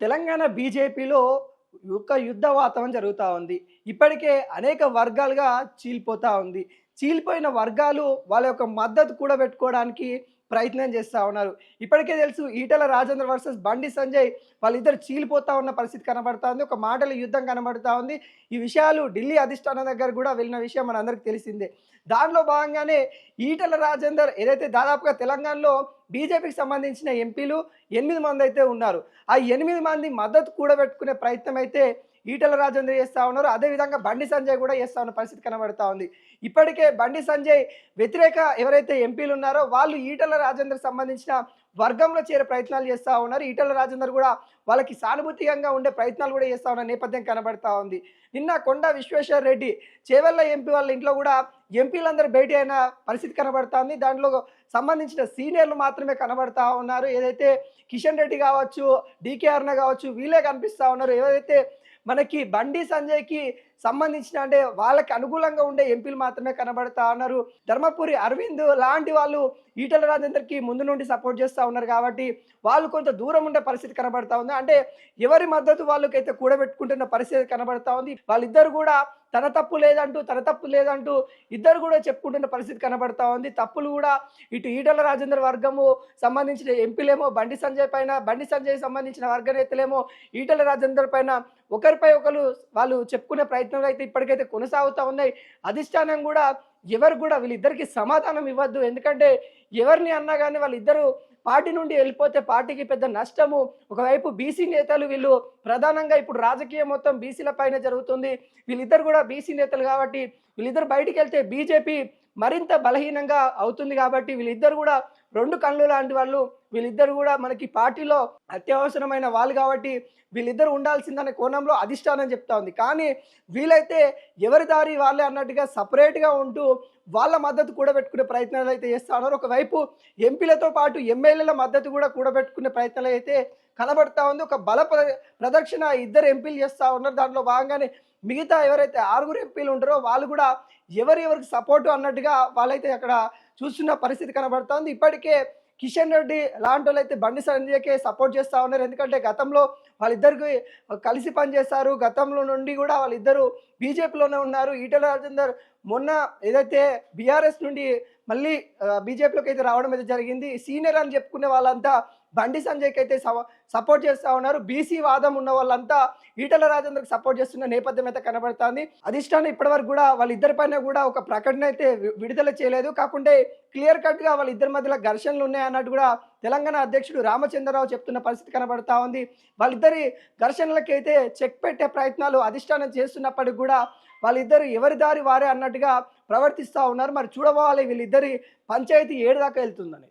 తెలంగాణ బీజేపీలో ఒక యుద్ధ వాతావరణం జరుగుతూ ఉంది. ఇప్పటికే అనేక వర్గాలుగా చీలిపోతా ఉంది. చీలిపోయిన వర్గాలు వాళ్ళ యొక్క మద్దతు కూడబెట్టుకోవడానికి ప్రయత్నం చేస్తా ఉన్నారు. ఇప్పటికే తెలుసు ఈటెల రాజేందర్ వర్సెస్ బండి సంజయ్ వాళ్ళిద్దరు చీలిపోతా ఉన్న పరిస్థితి కనబడతా ఉంది. ఒక మాటల యుద్ధం కనబడతా ఉంది. ఈ విషయాలు ఢిల్లీ అధిష్టానం దగ్గర కూడా వెళ్ళిన విషయం మనందరికీ తెలిసిందే. దానిలో భాగంగానే ఈటెల రాజేందర్ ఏదైతే దాదాపుగా తెలంగాణలో బీజేపీకి సంబంధించిన ఎంపీలు 8 మంది అయితే ఉన్నారు. ఆ 8 మంది మద్దతు కూడబెట్టుకునే ప్రయత్నం అయితే ఈటెల రాజేందర్ చేస్తా ఉన్నారు. అదేవిధంగా బండి సంజయ్ కూడా చేస్తా ఉన్న పరిస్థితి కనబడతా ఉంది. ఇప్పటికే బండి సంజయ్ వ్యతిరేక ఎవరైతే ఎంపీలు ఉన్నారో వాళ్ళు ఈటెల రాజేందర్ సంబంధించిన వర్గంలో చేరే ప్రయత్నాలు చేస్తూ ఉన్నారు. ఈటెల రాజేందర్ కూడా వాళ్ళకి సానుభూతికంగా ఉండే ప్రయత్నాలు కూడా చేస్తూ ఉన్న నేపథ్యం కనబడతా ఉంది. నిన్న కొండా విశ్వేశ్వర్ రెడ్డి చేవెళ్ళ ఎంపీ వాళ్ళ ఇంట్లో కూడా ఎంపీలందరూ భేటీ అయిన పరిస్థితి కనబడతా ఉంది. దాంట్లో సంబంధించిన సీనియర్లు మాత్రమే కనబడతా ఉన్నారు. ఏదైతే కిషన్ రెడ్డి కావచ్చు, డీకే అరుణ కావచ్చు, వీళ్ళే కనిపిస్తూ ఉన్నారు. ఏదైతే మనకి బండి సంజయ్కి సంబంధించిన అంటే వాళ్ళకి అనుకూలంగా ఉండే ఎంపీలు మాత్రమే కనబడతా ఉన్నారు. ధర్మపురి అరవింద్ లాంటి వాళ్ళు ఈటెల రాజేందర్కి ముందు నుండి సపోర్ట్ చేస్తూ ఉన్నారు కాబట్టి వాళ్ళు కొంత దూరం ఉండే పరిస్థితి కనబడతా ఉంది. అంటే ఎవరి మద్దతు వాళ్ళకైతే కూడబెట్టుకుంటున్న పరిస్థితి కనబడతా ఉంది. వాళ్ళిద్దరు కూడా తన తప్పు లేదంటూ ఇద్దరు కూడా చెప్పుకుంటున్న పరిస్థితి కనబడతా ఉంది. తప్పులు కూడా ఇటు ఈటెల రాజేందర్ వర్గము సంబంధించిన ఎంపీలేమో బండి సంజయ్ పైన, బండి సంజయ్ సంబంధించిన వర్గ నేతలేమో ఈటెల రాజేందర్ పైన ఒకరిపై ఒకరు వాళ్ళు చెప్పుకునే ప్రయత్నాలు అయితే ఇప్పటికైతే కొనసాగుతూ ఉన్నాయి. అధిష్టానం కూడా ఎవరు కూడా వీళ్ళిద్దరికి సమాధానం ఇవ్వద్దు. ఎందుకంటే ఎవరిని అన్నా కానీ వాళ్ళిద్దరూ పార్టీ నుండి వెళ్ళిపోతే పార్టీకి పెద్ద నష్టము. ఒకవైపు బీసీ నేతలు వీళ్ళు ప్రధానంగా ఇప్పుడు రాజకీయం మొత్తం బీసీల పైన జరుగుతుంది. వీళ్ళిద్దరు కూడా బీసీ నేతలు కాబట్టి వీళ్ళిద్దరు బయటికి వెళ్తే బీజేపీ మరింత బలహీనంగా అవుతుంది కాబట్టి వీళ్ళిద్దరు కూడా రెండు కళ్ళు లాంటి వాళ్ళు. వీళ్ళిద్దరు కూడా మనకి పార్టీలో అత్యవసరమైన వాళ్ళు కాబట్టి వీళ్ళిద్దరు ఉండాల్సిందనే కోణంలో అధిష్టానం చెప్తా ఉంది. కానీ వీళ్ళైతే ఎవరి దారి వాళ్ళే అన్నట్టుగా సపరేట్గా ఉంటూ వాళ్ళ మద్దతు కూడబెట్టుకునే ప్రయత్నాలు అయితే చేస్తూ ఉన్నారు. ఒకవైపు ఎంపీలతో పాటు ఎమ్మెల్యేల మద్దతు కూడా కూడబెట్టుకునే ప్రయత్నాలు అయితే కనబడతా ఉంది. ఒక బల ప్రదర్శన ఇద్దరు ఎంపీలు చేస్తూ ఉన్నారు. దాంట్లో భాగంగానే మిగతా ఎవరైతే 6 ఎంపీలు ఉంటారో వాళ్ళు కూడా ఎవరికి సపోర్టు అన్నట్టుగా వాళ్ళైతే అక్కడ చూస్తున్న పరిస్థితి కనబడతా ఉంది. ఇప్పటికే కిషన్ రెడ్డి లాంటి వాళ్ళు అయితే బండి సంజయ్కే సపోర్ట్ చేస్తూ ఉన్నారు. ఎందుకంటే గతంలో వాళ్ళిద్దరికి కలిసి పనిచేస్తారు. గతంలో నుండి కూడా వాళ్ళిద్దరూ బీజేపీలోనే ఉన్నారు. ఈటెల రాజేందర్ మొన్న ఏదైతే బీఆర్ఎస్ నుండి మళ్ళీ బీజేపీలోకి అయితే రావడం అయితే జరిగింది. సీనియర్ అని చెప్పుకునే వాళ్ళంతా బండి సంజయ్కి అయితే సపోర్ట్ చేస్తూ ఉన్నారు. బీసీ వాదం ఉన్న వాళ్ళంతా ఈటెల రాజేందర్కి సపోర్ట్ చేస్తున్న నేపథ్యం అయితే కనబడుతుంది. అధిష్టానం ఇప్పటివరకు కూడా వాళ్ళిద్దరిపైన కూడా ఒక ప్రకటన అయితే విడుదల చేయలేదు. కాకుంటే క్లియర్ కట్గా వాళ్ళిద్దరి మధ్యలో ఘర్షణలు ఉన్నాయన్నట్టు కూడా తెలంగాణ అధ్యక్షుడు రామచంద్రరావు చెప్తున్న పరిస్థితి కనబడతా ఉంది. వాళ్ళిద్దరి ఘర్షణలకైతే చెక్ పెట్టే ప్రయత్నాలు అధిష్టానం చేస్తున్నప్పటికి కూడా వాళ్ళిద్దరు ఎవరి దారి వారే అన్నట్టుగా ప్రవర్తిస్తూ ఉన్నారు. మరి చూడవాలి వీళ్ళిద్దరి పంచాయతీ ఏడు దాకా వెళ్తుందని.